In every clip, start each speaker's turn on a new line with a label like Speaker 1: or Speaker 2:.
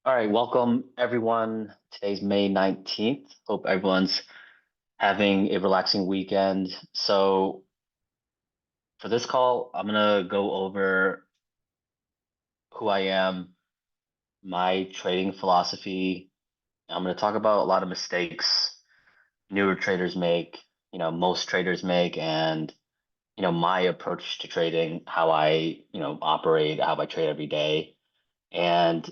Speaker 1: All right, welcome everyone. Today's May 19th. Hope everyone's having a relaxing weekend. So, for this call, I'm gonna go over who I am, my trading philosophy. I'm gonna talk about a lot of mistakes newer traders make, most traders make, and my approach to trading, how I, operate, how I trade every day. And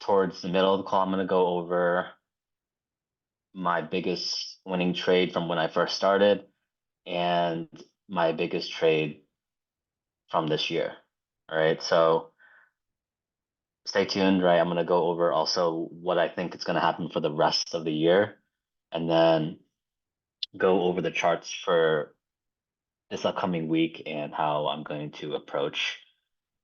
Speaker 1: towards the middle of the call, I'm gonna go over my biggest winning trade from when I first started and my biggest trade from this year. All right, so stay tuned, right? I'm going to go over also what I think is going to happen for the rest of the year and then go over the charts for this upcoming week and how I'm going to approach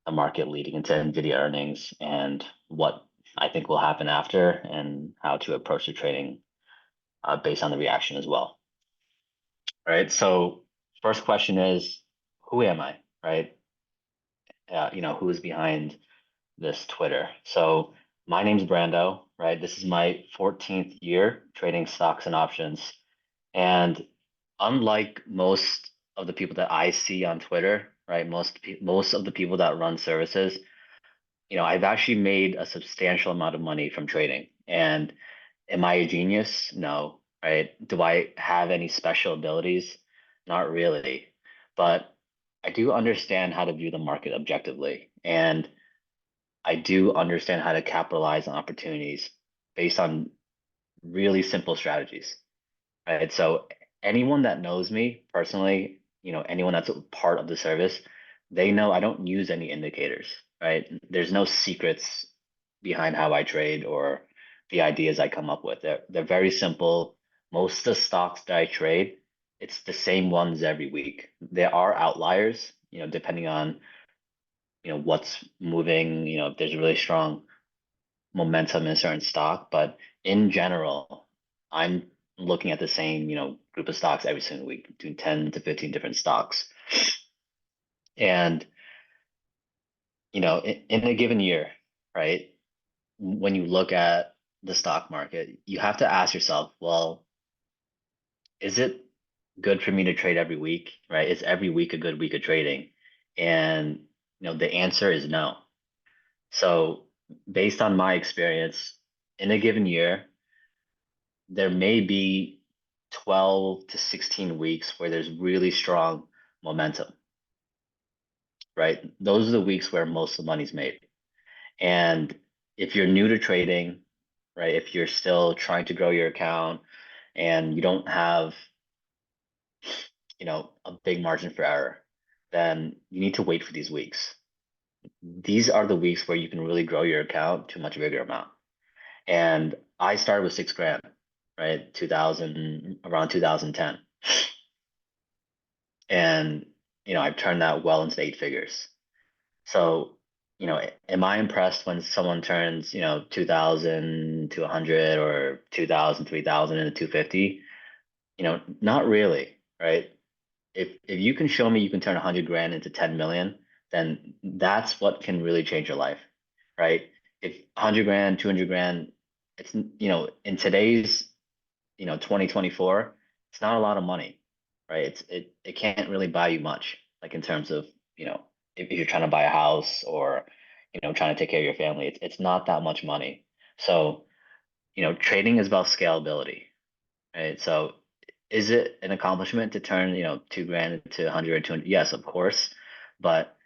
Speaker 1: the market leading into NVIDIA earnings and what I think will happen after and how to approach the trading based on the reaction as well. All right, so first question is, who am I, right? Who is behind this Twitter. So my name's Brando, right? This is my 14th year trading stocks and options. And unlike most of the people that I see on Twitter, right? Most of the people that run services, I've actually made a substantial amount of money from trading. And am I a genius? No, right? Do I have any special abilities? Not really. But I do understand how to view the market objectively. And I do understand how to capitalize on opportunities based on really simple strategies, right? So anyone that knows me personally, anyone that's a part of the service, they know I don't use any indicators, right? There's no secrets behind how I trade or the ideas I come up with. They're very simple. Most of the stocks that I trade, it's the same ones every week. There are outliers, depending on, what's moving, if there's really strong momentum in a certain stock, but in general, I'm looking at the same, group of stocks every single week, between 10 to 15 different stocks. And, in a given year, right, when you look at the stock market, you have to ask yourself, well, is it good for me to trade every week, right? Is every week a good week of trading? And, the answer is no. So, based on my experience, in a given year, there may be 12 to 16 weeks where there's really strong momentum, right? Those are the weeks where most of the money's made. And if you're new to trading, right, if you're still trying to grow your account and you don't have, a big margin for error, then you need to wait for these weeks. These are the weeks where you can really grow your account to a much bigger amount. And I started with 6 grand, right? 2000, around 2010. And I've turned that well into 8 figures. So, am I impressed when someone turns 2000 to 100 or 2000 3000 into 250? Not really, right? If you can show me you can turn 100 grand into 10 million, then that's what can really change your life, right? If 100 grand, 200 grand, it's in today's 2024, it's not a lot of money, right? It can't really buy you much, like in terms of, if you're trying to buy a house or, trying to take care of your family, it's not that much money. So, trading is about scalability, right? So is it an accomplishment to turn, 2 grand into 100 or 200? Yes, of course. But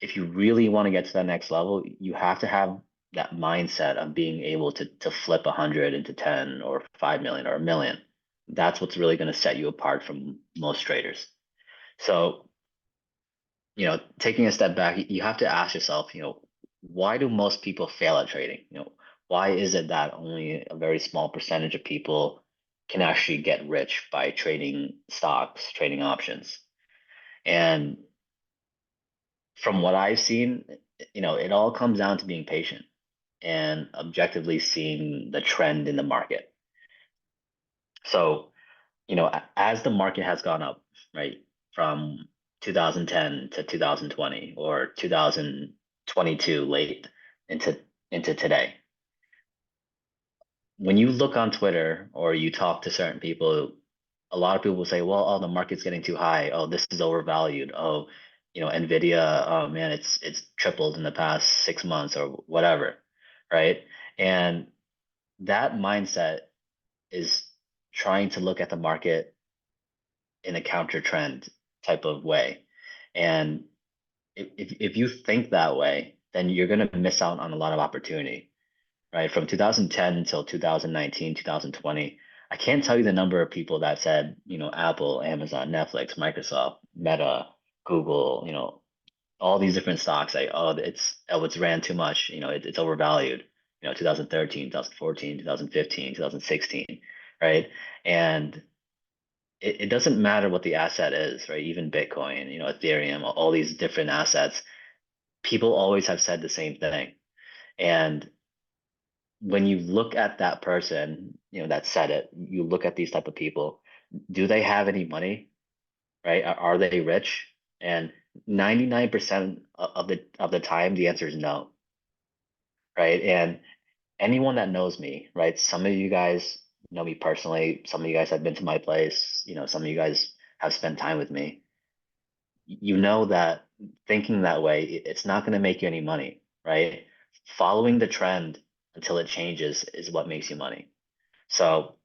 Speaker 1: if you really want to get to that next level, you have to have that mindset of being able to flip 100 into 10 or 5 million or a million. That's what's really going to set you apart from most traders. So, taking a step back, you have to ask yourself, why do most people fail at trading? Why is it that only a very small percentage of people can actually get rich by trading stocks, trading options? And from what I've seen, it all comes down to being patient and objectively seeing the trend in the market. So, as the market has gone up, right, from 2010 to 2020 or 2022 late into into today. When you look on Twitter or you talk to certain people, a lot of people will say, well, oh, the market's getting too high. Oh, this is overvalued. Oh, Nvidia, oh man, it's tripled in the past 6 months or whatever, right? And that mindset is trying to look at the market in a counter trend type of way. And if you think that way, then you're going to miss out on a lot of opportunity, right? From 2010 until 2019, 2020, I can't tell you the number of people that said, Apple, Amazon, Netflix, Microsoft, Meta, Google, all these different stocks, like, it's ran too much, it's overvalued, 2013, 2014, 2015, 2016, right? And it doesn't matter what the asset is, right? Even Bitcoin, Ethereum, all these different assets, people always have said the same thing. And when you look at that person, that said it, you look at these type of people, do they have any money, right? Are they rich? And 99% of the time, the answer is no, right? And anyone that knows me, right? Some of you guys know me personally. Some of you guys have been to my place. Some of you guys have spent time with me. You know that thinking that way, it's not going to make you any money, right? Following the trend until it changes is what makes you money. So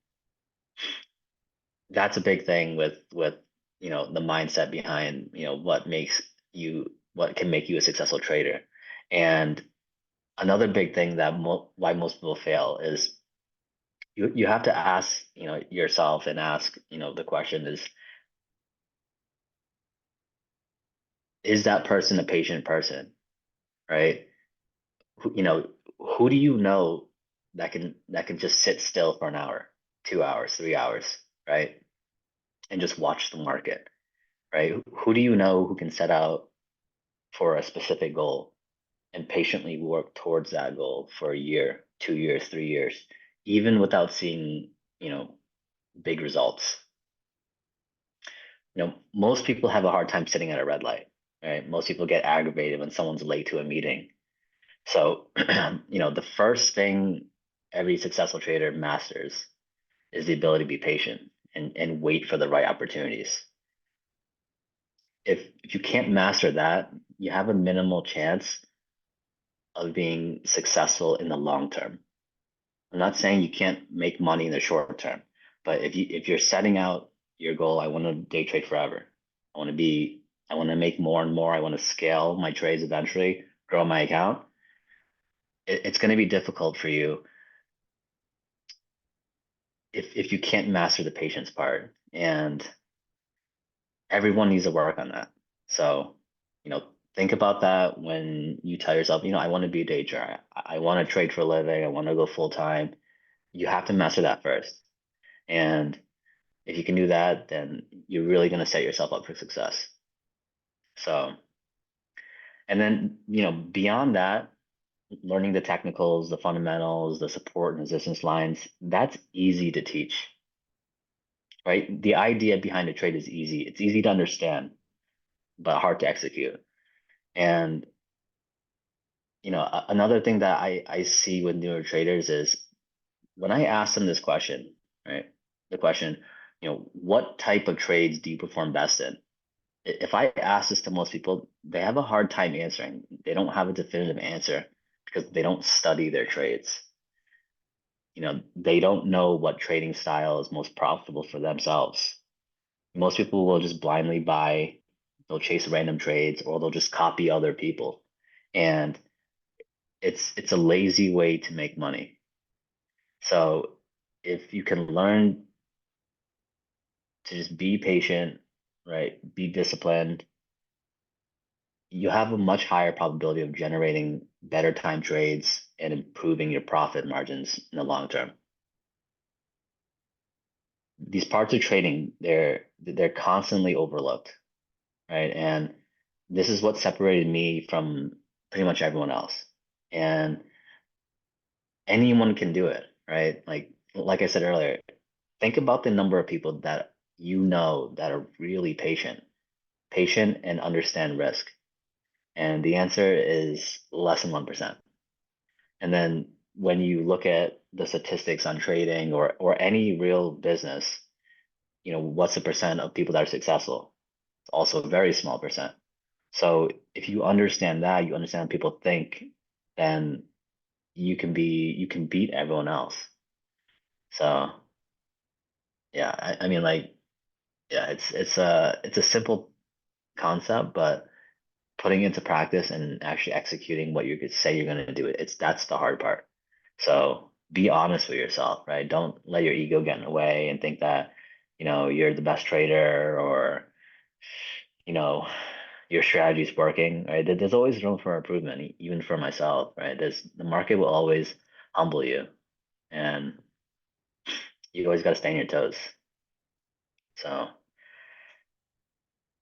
Speaker 1: that's a big thing with the mindset behind what can make you a successful trader. And another big thing that why most people fail is you have to ask yourself and ask the question is that person a patient person, right? Who do you know that can just sit still for an hour, 2 hours, 3 hours, right? And just watch the market, right? Who do you know who can set out for a specific goal and patiently work towards that goal for a year, 2 years, 3 years, even without seeing, you know, big results? Most people have a hard time sitting at a red light, right? Most people get aggravated when someone's late to a meeting. So, the first thing every successful trader masters is the ability to be patient and wait for the right opportunities. If you can't master that, you have a minimal chance of being successful in the long term. I'm not saying you can't make money in the short term, but if you're setting out your goal, I want to day trade forever. I want to be I want to make more and more. I want to scale my trades eventually, grow my account. It's going to be difficult for you if you can't master the patience part. And everyone needs to work on that. So, you know, think about that when you tell yourself, I want to be a day trader. I want to trade for a living. I want to go full time. You have to master that first. And if you can do that, then you're really going to set yourself up for success. So, and then, beyond that, learning the technicals, the fundamentals, the support and resistance lines, that's easy to teach, right? The idea behind a trade is easy. It's easy to understand, but hard to execute. And another thing that I see with newer traders is when I ask them this question, right? The question, what type of trades do you perform best in? If I ask this to most people, they have a hard time answering. They don't have a definitive answer because they don't study their trades. They don't know what trading style is most profitable for themselves. Most people will just blindly buy, they'll chase random trades, or they'll just copy other people. And it's a lazy way to make money. So if you can learn to just be patient, right? Be disciplined, you have a much higher probability of generating better time trades and improving your profit margins in the long term. These parts of trading, they're constantly overlooked, right? And this is what separated me from pretty much everyone else. And anyone can do it, right? Like I said earlier, think about the number of people that that are really patient and understand risk. And the answer is less than 1%. And then when you look at the statistics on trading or any real business, what's the percent of people that are successful? It's also a very small percent. So if you understand that, you understand how people think, then you can beat everyone else. So yeah, I mean like yeah, it's a simple concept, but putting into practice and actually executing what you could say you're going to do, that's the hard part. So be honest with yourself, right? Don't let your ego get in the way and think that, you're the best trader or, you know, your strategy is working, right? There's always room for improvement, even for myself, right? The market will always humble you, and you always got to stay on your toes. So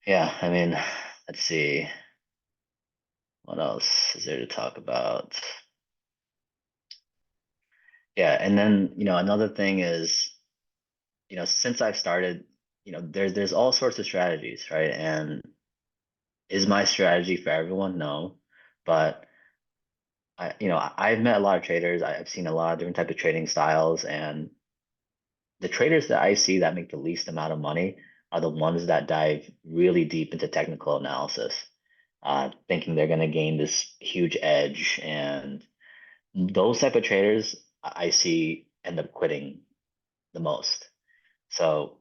Speaker 1: yeah, I mean, let's see, what else is there to talk about? Yeah, and then, another thing is, since I've started, there's all sorts of strategies, right? And is my strategy for everyone? No. But I've met a lot of traders. I've seen a lot of different types of trading styles, and the traders that I see that make the least amount of money are the ones that dive really deep into technical analysis, thinking they're going to gain this huge edge. And those type of traders I see end up quitting the most. So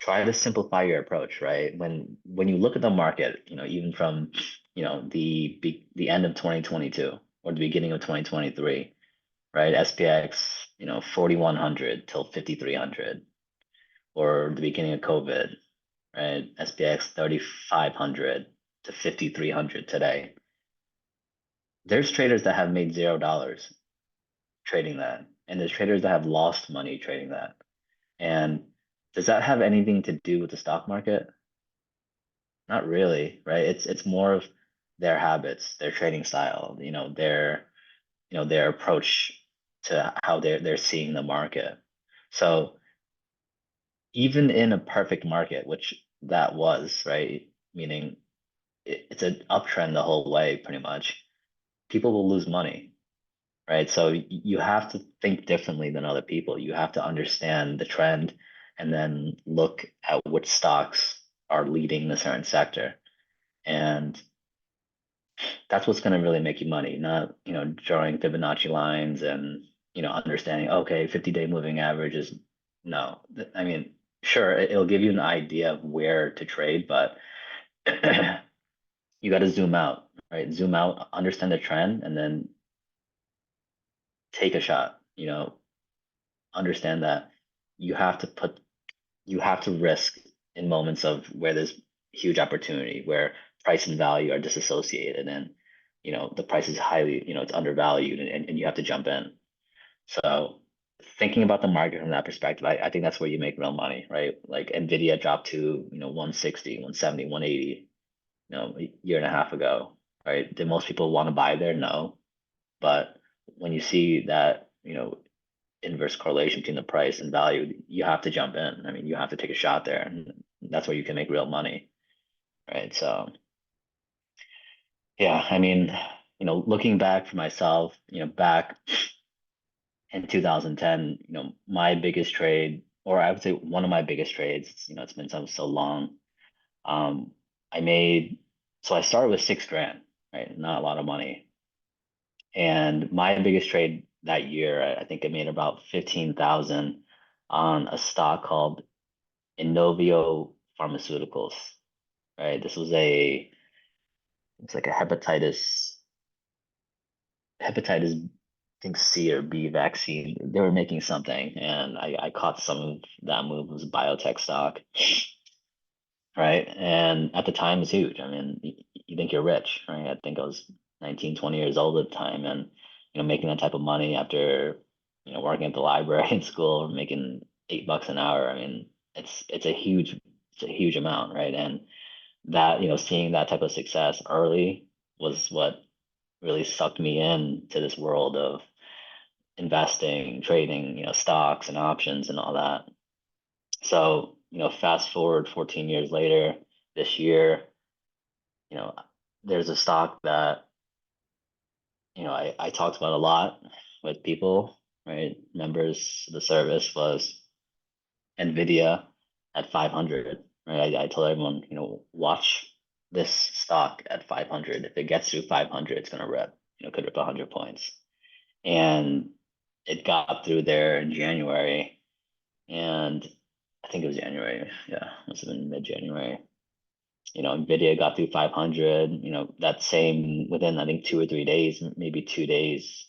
Speaker 1: try to simplify your approach, right? When you look at the market, even from, the end of 2022 or the beginning of 2023, right? SPX, 4100 till 5300, or the beginning of COVID, right? SPX 3500 to 5300 today. There's traders that have made $0 trading that, and there's traders that have lost money trading that. And does that have anything to do with the stock market? Not really, right? It's more of their habits, their trading style, their approach to how they're seeing the market. So even in a perfect market, which that was, right? Meaning it's an uptrend the whole way, pretty much, people will lose money, right? So you have to think differently than other people. You have to understand the trend and then look at which stocks are leading a certain sector. And that's what's going to really make you money, not, drawing Fibonacci lines and, understanding, okay, 50-day moving average is no. I mean, sure, it'll give you an idea of where to trade, but you got to zoom out, right? Zoom out, understand the trend, and then take a shot, understand that you have to put, you have to risk in moments of where there's huge opportunity, where price and value are disassociated, and the price is highly, it's undervalued, and you have to jump in. So thinking about the market from that perspective, I think that's where you make real money, right? Like Nvidia dropped to 160, 170, 180, a year and a half ago, right? Did most people want to buy there? No. But when you see that, inverse correlation between the price and value, you have to jump in. I mean, you have to take a shot there, and that's where you can make real money, right? So, yeah, I mean, looking back for myself, back in 2010, my biggest trade, or I would say one of my biggest trades, it's been so long. Um, I made, so I started with 6 grand, right? Not a lot of money. And my biggest trade that year, I think I made about 15,000 on a stock called Inovio Pharmaceuticals, right? It's like a hepatitis, I think C or B vaccine. They were making something, and I caught some of that move. It was a biotech stock, right? And at the time, it's huge. I mean, you think you're rich, right? I think I was 19, 20 years old at the time, and making that type of money after working at the library in school, making $8 an hour. I mean, it's a huge amount, right? And that seeing that type of success early was what really sucked me in to this world of investing, trading, stocks and options and all that. So, fast forward 14 years later, this year, you know, there's a stock that I talked about a lot with people, right? Members of the service was NVIDIA at 500, right? I told everyone, watch this stock at 500. If it gets through 500, it's gonna rip, could rip 100 points. And it got through there in January, and I think it was January. Yeah, must have been mid-January. NVIDIA got through 500, that same within, I think, 2 or 3 days, maybe 2 days.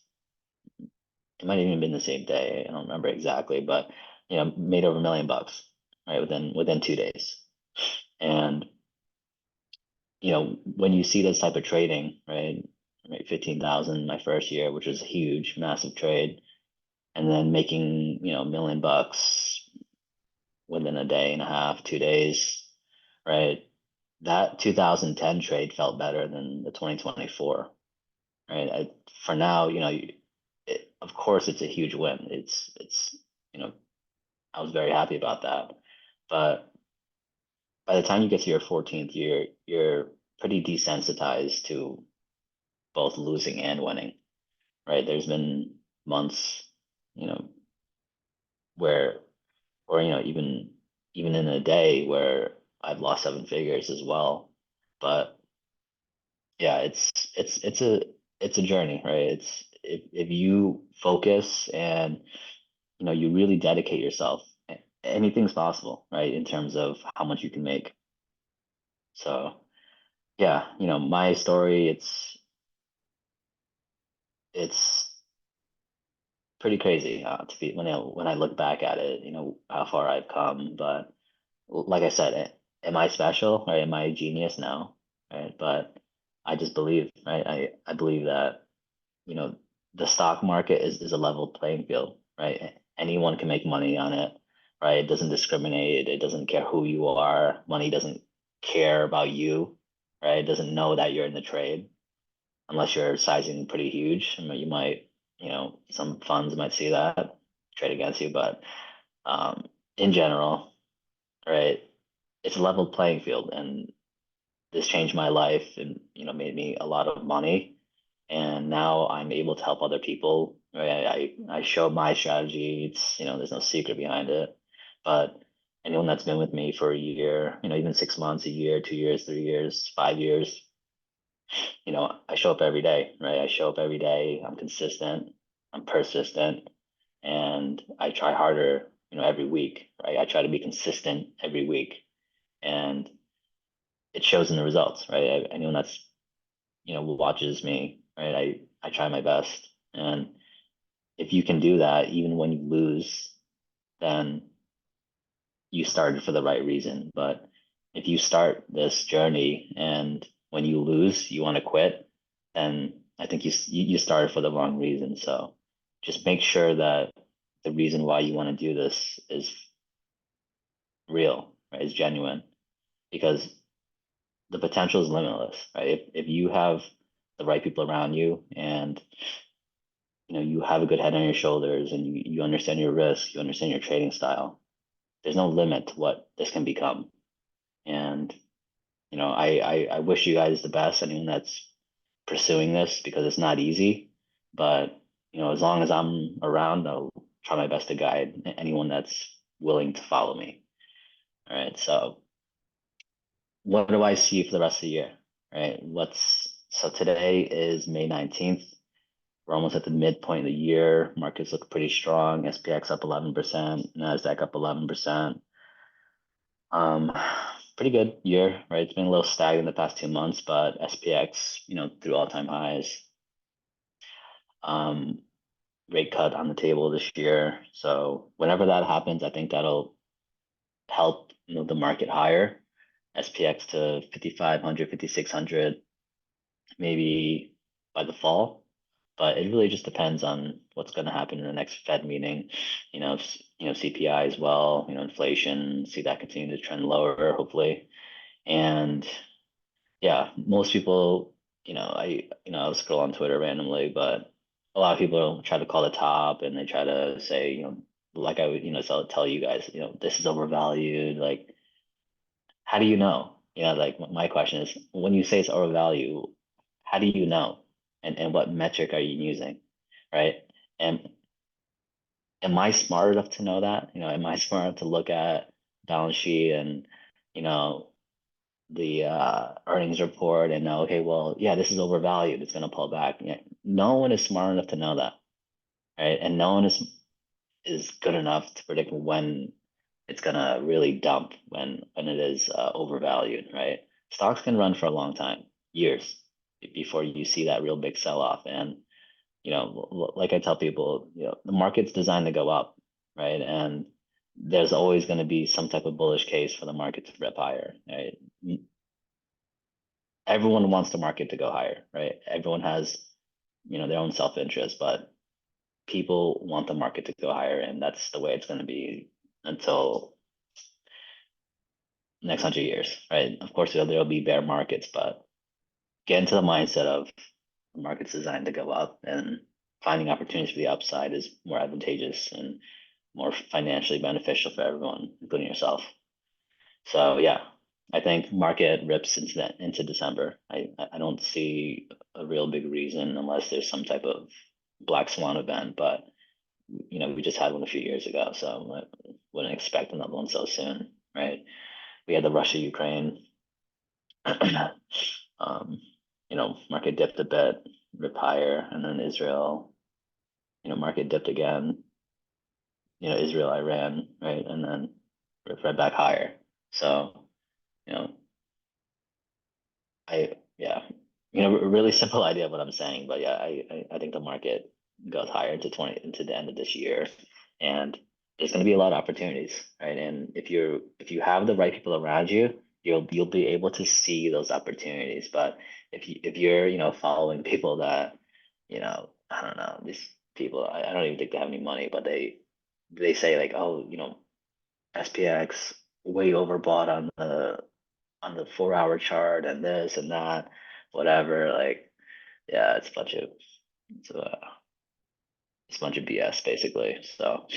Speaker 1: It might have even been the same day. I don't remember exactly, but made over $1 million, right, within 2 days. And when you see this type of trading, right, 15,000 my first year, which was a huge, massive trade, and then making $1 million within a day and a half, 2 days, right? That 2010 trade felt better than the 2024, right? For now, of course, it's a huge win. You know, I was very happy about that. But by the time you get to your 14th year, you're pretty desensitized to both losing and winning, right? There's been months, you know, where, or even in a day where I've lost seven figures as well. But yeah, it's a journey, right? It's if you focus and you really dedicate yourself, anything's possible, right? In terms of how much you can make. So yeah, my story, it's pretty crazy to be when I look back at it, how far I've come. But like I said, am I special, right? Am I a genius? No, right? But I just believe, right? I believe that you know the stock market is a level playing field, right? Anyone can make money on it, right? It doesn't discriminate. It doesn't care who you are. Money doesn't care about you, right? It doesn't know that you're in the trade unless you're sizing pretty huge. I mean, you might, some funds might see that trade against you, but in general, right? It's a level playing field, and this changed my life and made me a lot of money, and now I'm able to help other people, right? I show my strategy. It's there's no secret behind it, but anyone that's been with me for a year, even 6 months, a year, 2 years, 3 years, 5 years, I show up every day, right? I show up every day. I'm consistent, I'm persistent, and I try harder, every week, right? I try to be consistent every week, and it shows in the results, right? Anyone that's watches me, right? I try my best, and if you can do that, even when you lose, then you started for the right reason. But if you start this journey and when you lose, you want to quit, then I think you started for the wrong reason. So just make sure that the reason why you want to do this is real, right? Is genuine, because the potential is limitless, right? If you have the right people around you, and you have a good head on your shoulders, and you understand your risk, you understand your trading style, there's no limit to what this can become. And I wish you guys the best, anyone that's pursuing this, because it's not easy. But as long as I'm around, I'll try my best to guide anyone that's willing to follow me. All right. So what do I see for the rest of the year? Right. So today is May 19th. We're almost at the midpoint of the year. Markets look pretty strong. SPX up 11%, NASDAQ up 11%. Um, Pretty good year, right? It's been a little stagnant the past 2 months, but SPX, through all-time highs. Um, Rate cut on the table this year. So whenever that happens, I think that'll help move the market higher. SPX to 5,500, 5,600, maybe by the fall. But it really just depends on what's going to happen in the next Fed meeting. CPI as well. Inflation. See that continue to trend lower, hopefully. And yeah, most people, I'll scroll on Twitter randomly, but a lot of people try to call the top, and they try to say, like I would, tell you guys, this is overvalued. Like, how do you know? Like my question is, when you say it's overvalued, how do you know? and what metric are you using, right? And am I smart enough to know that? Am I smart enough to look at balance sheet and you know the earnings report and know, okay, well, yeah, this is overvalued. It's going to pull back. Yeah, no one is smart enough to know that, right? And no one is good enough to predict when it's gonna really dump when it is overvalued, right? Stocks can run for a long time, years, before you see that real big sell off. And like I tell people, the market's designed to go up, right? And there's always going to be some type of bullish case for the market to rip higher, right? Everyone wants the market to go higher, right? Everyone has, their own self-interest, but people want the market to go higher, and that's the way it's going to be until next 100 years, right? Of course, there'll be bear markets, but get into the mindset of the market's designed to go up, and finding opportunities for the upside is more advantageous and more financially beneficial for everyone, including yourself. So yeah, I think market rips into December. I don't see a real big reason unless there's some type of black swan event, but we just had one a few years ago, so I wouldn't expect another one so soon, right? We had the Russia Ukraine. um, Market dipped a bit, ripped higher, and then Israel, market dipped again. Israel, Iran, right, and then ripped right back higher. So, you know, yeah, a really simple idea of what I'm saying, but yeah, I think the market goes higher into the end of this year, and there's going to be a lot of opportunities, right? And if you have the right people around you, you'll be able to see those opportunities. But if you're following people that I don't know, these people, I don't even think they have any money, but they say like, oh, SPX way overbought on the 4 hour chart and this and that, whatever. Like, yeah, it's a bunch of BS basically. So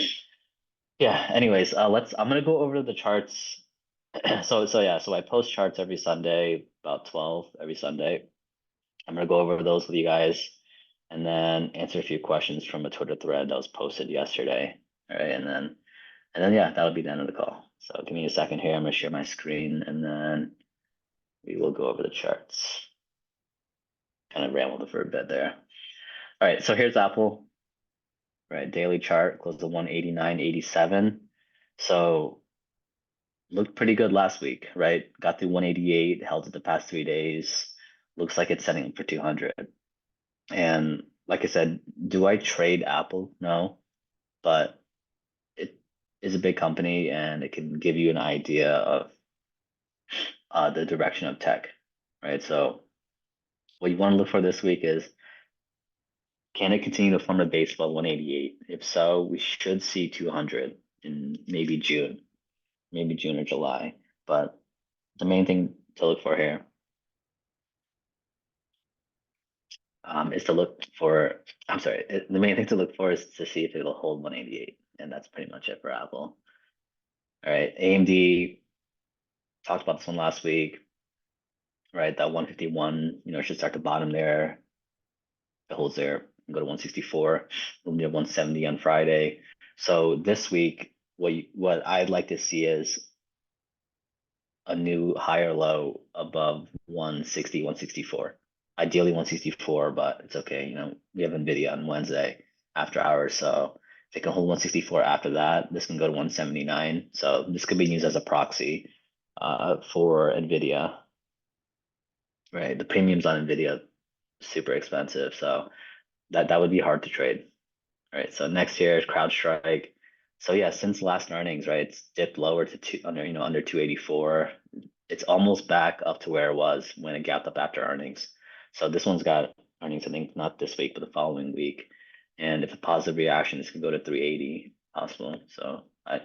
Speaker 1: yeah. Anyways, I'm gonna go over the charts. So yeah, so I post charts every Sunday, about 12 every Sunday. I'm gonna go over those with you guys, and then answer a few questions from a Twitter thread that was posted yesterday. All right, and then yeah, that'll be the end of the call. So give me a second here. I'm gonna share my screen, and then we will go over the charts. Kind of rambled for a bit there. All right, so here's Apple, right? Daily chart closed at 189.87. So looked pretty good last week, right? Got through 188, held it the past 3 days. Looks like it's setting up for 200. And like I said, do I trade Apple? No, but it is a big company and it can give you an idea of the direction of tech, right? So what you want to look for this week is, can it continue to form a base above 188? If so, we should see 200 in maybe June or July. But the main thing to look for here is to look for, I'm sorry, the main thing to look for is to see if it'll hold 188. And that's pretty much it for Apple. All right, AMD, talked about this one last week, right? That 151, should start to bottom there. It holds there, go to 164, we'll be at 170 on Friday. So this week, what I'd like to see is a new higher low above 160, 164. Ideally 164, but it's okay. We have NVIDIA on Wednesday after hours. So if it can hold 164 after that, this can go to 179. So this could be used as a proxy for NVIDIA, right? The premiums on NVIDIA super expensive. So that would be hard to trade. Right. So next year is CrowdStrike. So yeah, since last earnings, right, it's dipped lower to under 284. It's almost back up to where it was when it gapped up after earnings. So this one's got earnings, I think, not this week, but the following week. And if a positive reaction, this can go to 380 possible. So I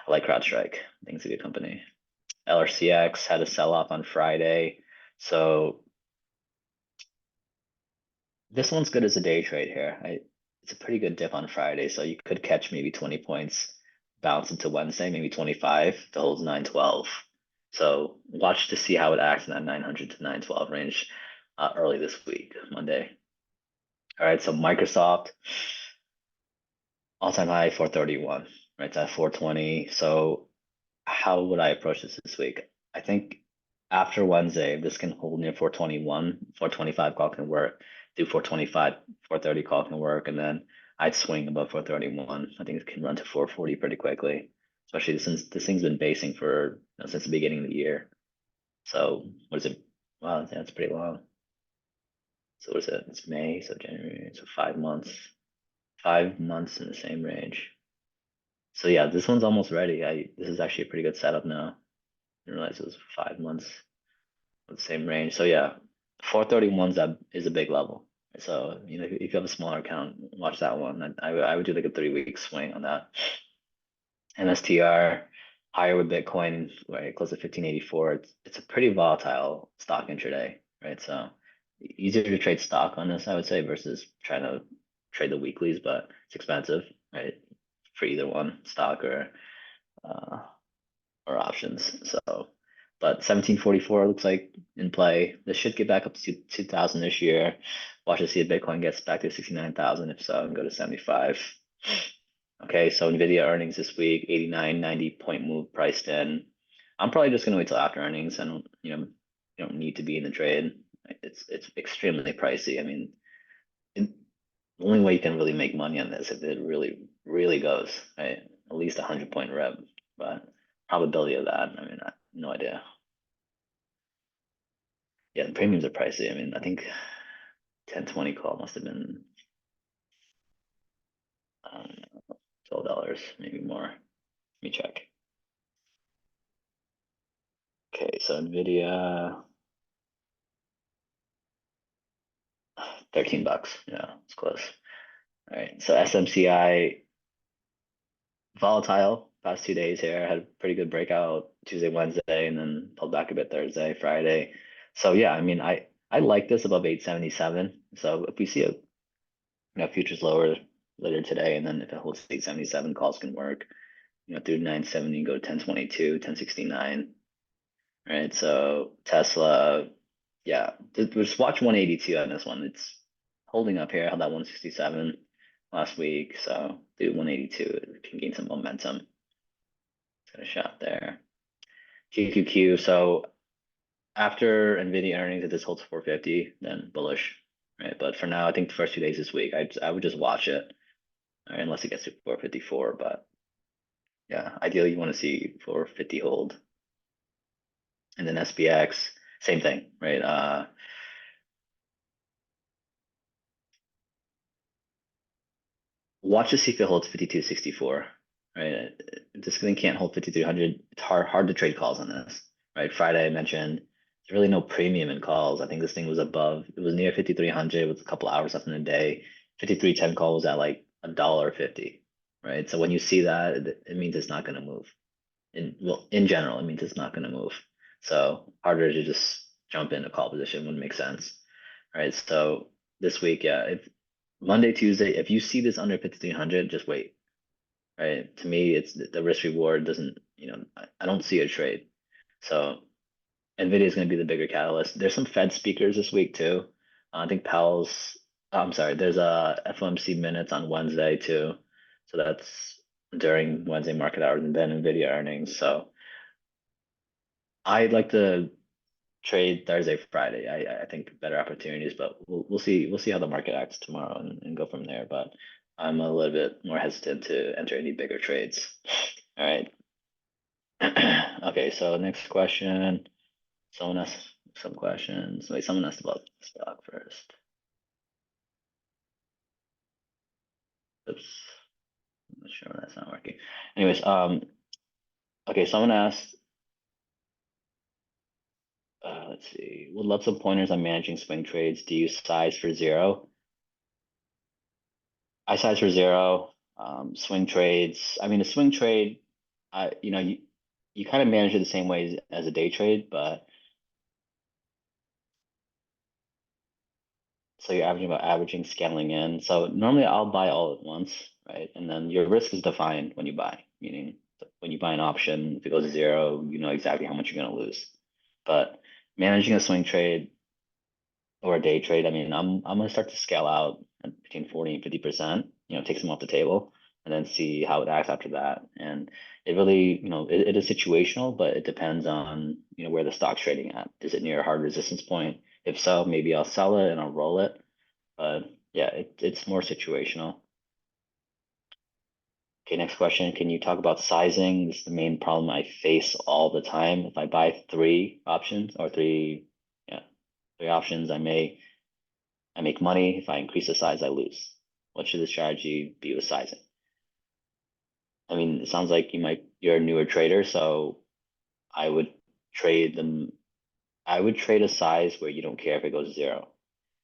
Speaker 1: like CrowdStrike. I think it's a good company. LRCX had a sell off on Friday. So this one's good as a day trade here. It's a pretty good dip on Friday, so you could catch maybe 20 points, bounce into Wednesday, maybe 25 to hold 912. So watch to see how it acts in that 900 to 912 range. early this week, Monday. All right, so Microsoft all-time high 431, right? It's at 420. So how would I approach this week? I think after Wednesday, this can hold near 421, 425 call can work, do 425, 430 call can work, and then I'd swing above 431. I think it can run to 440 pretty quickly, especially since this thing's been basing for since the beginning of the year. So what is it? Wow, that's pretty long. So what is it? It's May, so January, so 5 months. 5 months in the same range. So yeah, this one's almost ready. This is actually a pretty good setup now. I didn't realize it was 5 months with the same range. So yeah, 431 is a big level. So if you have a smaller account, watch that one. I would do like a 3 week swing on that. MSTR higher with Bitcoin, right? Close to 1584. It's a pretty volatile stock intraday, right? So easier to trade stock on this, I would say, versus trying to trade the weeklies, but it's expensive, right? For either one, stock uh, or options. So, but 1744 looks like in play. This should get back up to 2000 this year. Watch to see if Bitcoin gets back to 69,000. If so, and go to 75. Okay, so Nvidia earnings this week, 89, 90 point move priced in. I'm probably just gonna wait till after earnings. I don't, you don't need to be in the trade. It's extremely pricey. I mean, the only way you can really make money on this if it really, really goes, right? At least 100 point rev, but probability of that, I mean, no idea. Yeah, the premiums are pricey. I mean, I think 1020 call must have been $12, maybe more. Let me check. Okay, so Nvidia, $13. Yeah, it's close. All right, so SMCI volatile past 2 days here. Had a pretty good breakout Tuesday, Wednesday, and then pulled back a bit Thursday, Friday. So yeah, I mean, I like this above 877. So if we see a futures lower later today, and then if it holds 877, calls can work. Through 970, go to 1022, 1069. Right. So Tesla, yeah, just watch 182 on this one. It's holding up here. Held that 167 last week. So do 182. It can gain some momentum. Got a shot there. QQQ. So after Nvidia earnings, if this holds 450, then bullish. Right. But for now, I think the first 2 days this week, I would just watch it. Right, unless it gets to 454. But yeah, ideally you want to see 450 hold. And then SPX, same thing, right? Watch to see if it holds 5264, right? This thing can't hold 5300. It's hard to trade calls on this, right? Friday I mentioned there's really no premium in calls. I think this thing was above, it was near 5300 with a couple hours left in the day. 5310 call was at like $1.50, right? So when you see that, it means it's not going to move. In general, it means it's not going to move. So harder to just jump in a call position wouldn't make sense, right? So this week, yeah, if Monday, Tuesday, if you see this under 5300, just wait, right? To me, it's the risk reward doesn't, I don't see a trade. So Nvidia is going to be the bigger catalyst. There's some Fed speakers this week too. I think Powell's, I'm sorry, there's a FOMC minutes on Wednesday too. So that's during Wednesday market hours and then Nvidia earnings. So I'd like to trade Thursday, Friday. I think better opportunities, but we'll see how the market acts tomorrow and go from there. But I'm a little bit more hesitant to enter any bigger trades. All right. Okay, so next question. Someone asked some questions. Wait, someone asked about stock first. Oops. I'm not sure that's not working. Anyways, okay, someone asked, let's see, would love some pointers on managing swing trades. Do you size for zero? I size for zero. Swing trades. I mean, a swing trade, you kind of manage it the same way as a day trade, but so you're averaging, scaling in. So normally I'll buy all at once, right? And then your risk is defined when you buy, meaning when you buy an option, if it goes to zero, you know exactly how much you're going to lose. But managing a swing trade, or a day trade, I mean, I'm gonna start to scale out at between 40 and 50%, take some off the table and then see how it acts after that. And it really, it is situational, but it depends on, where the stock's trading at. Is it near a hard resistance point? If so, maybe I'll sell it and I'll roll it. But yeah, it's more situational. Okay, next question. Can you talk about sizing? This is the main problem I face all the time. If I buy three options or yeah, three options, I make money. If I increase the size, I lose. What should the strategy be with sizing? I mean, it sounds like you're a newer trader, so I would trade them. I would trade a size where you don't care if it goes zero.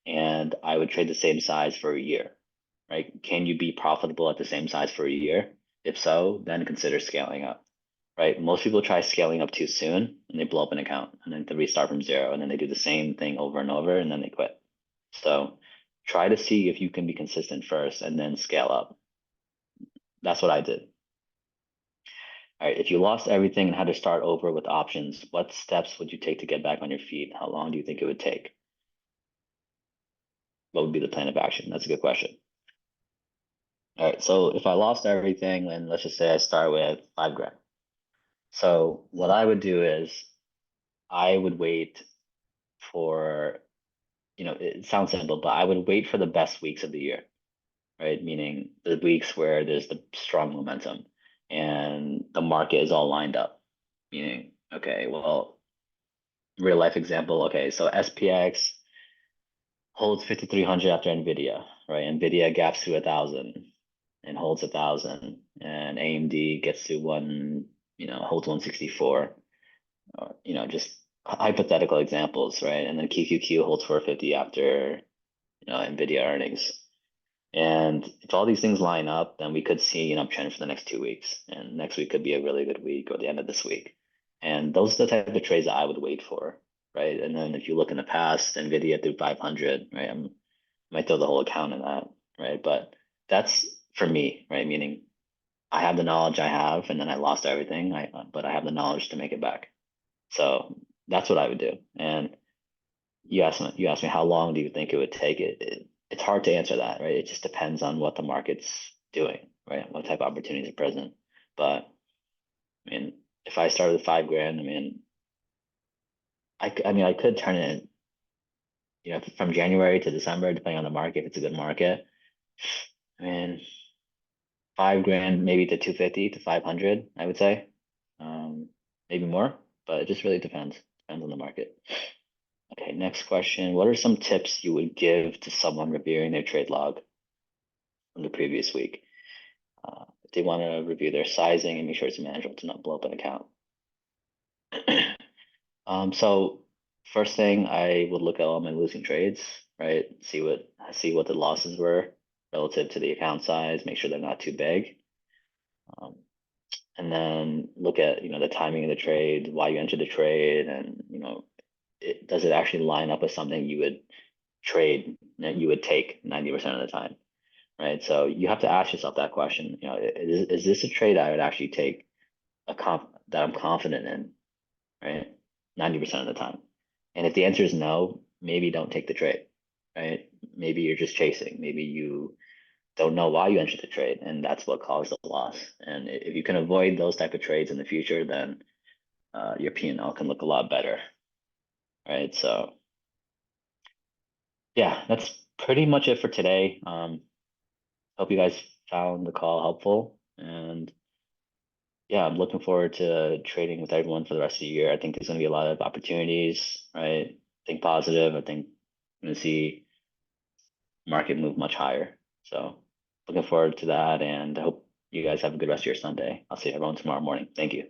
Speaker 1: And I would trade the same size for a year, right? Can you be profitable at the same size for a year? If so, then consider scaling up, right? Most people try scaling up too soon and they blow up an account and then they restart from zero and then they do the same thing over and over and then they quit. So try to see if you can be consistent first and then scale up. That's what I did. All right, if you lost everything and had to start over with options, what steps would you take to get back on your feet? How long do you think it would take? What would be the plan of action? That's a good question. All right, so if I lost everything, then let's just say I start with 5 grand. So what I would do is I would wait for, it sounds simple, but I would wait for the best weeks of the year, right? Meaning the weeks where there's the strong momentum and the market is all lined up. Meaning, okay, well, real life example, okay, so SPX holds 5,300 after NVIDIA, right? NVIDIA gaps to 1,000 and holds 1,000, and AMD gets to holds 164. Just hypothetical examples, right? And then QQQ holds 450 after NVIDIA earnings. And if all these things line up, then we could see an uptrend for the next 2 weeks. And next week could be a really good week or the end of this week. And those are the type of trades that I would wait for, right? And then if you look in the past, NVIDIA through 500, right? I might throw the whole account in that, right? But that's for me, right? Meaning I have the knowledge I have, and then I lost everything. But I have the knowledge to make it back. So that's what I would do. And you asked me how long do you think it would take? It's hard to answer that, right? It just depends on what the market's doing, right? What type of opportunities are present. But I mean, if I started with 5 grand, I mean, I could turn it, from January to December, depending on the market, if it's a good market. I mean, 5 grand, maybe to 250 to 500, I would say, maybe more, but it just really depends on the market. Okay, next question. What are some tips you would give to someone reviewing their trade log from the previous week? If they want to review their sizing and make sure it's manageable to not blow up an account. So first thing, I would look at all my losing trades, right? See what the losses were relative to the account size, make sure they're not too big. And then look at, the timing of the trade, why you entered the trade, and, does it actually line up with something you would trade that you would take 90% of the time, right? So you have to ask yourself that question. Is this a trade I would actually take that I'm confident in, right? 90% of the time. And if the answer is no, maybe don't take the trade, right? Maybe you're just chasing. Maybe you don't know why you entered the trade, and that's what caused the loss. And if you can avoid those type of trades in the future, then your P&L can look a lot better, right? So yeah, that's pretty much it for today. Hope you guys found the call helpful, and yeah, I'm looking forward to trading with everyone for the rest of the year. I think there's going to be a lot of opportunities, right? Think positive. I think I'm going to see market move much higher. So looking forward to that, and I hope you guys have a good rest of your Sunday. I'll see everyone tomorrow morning. Thank you.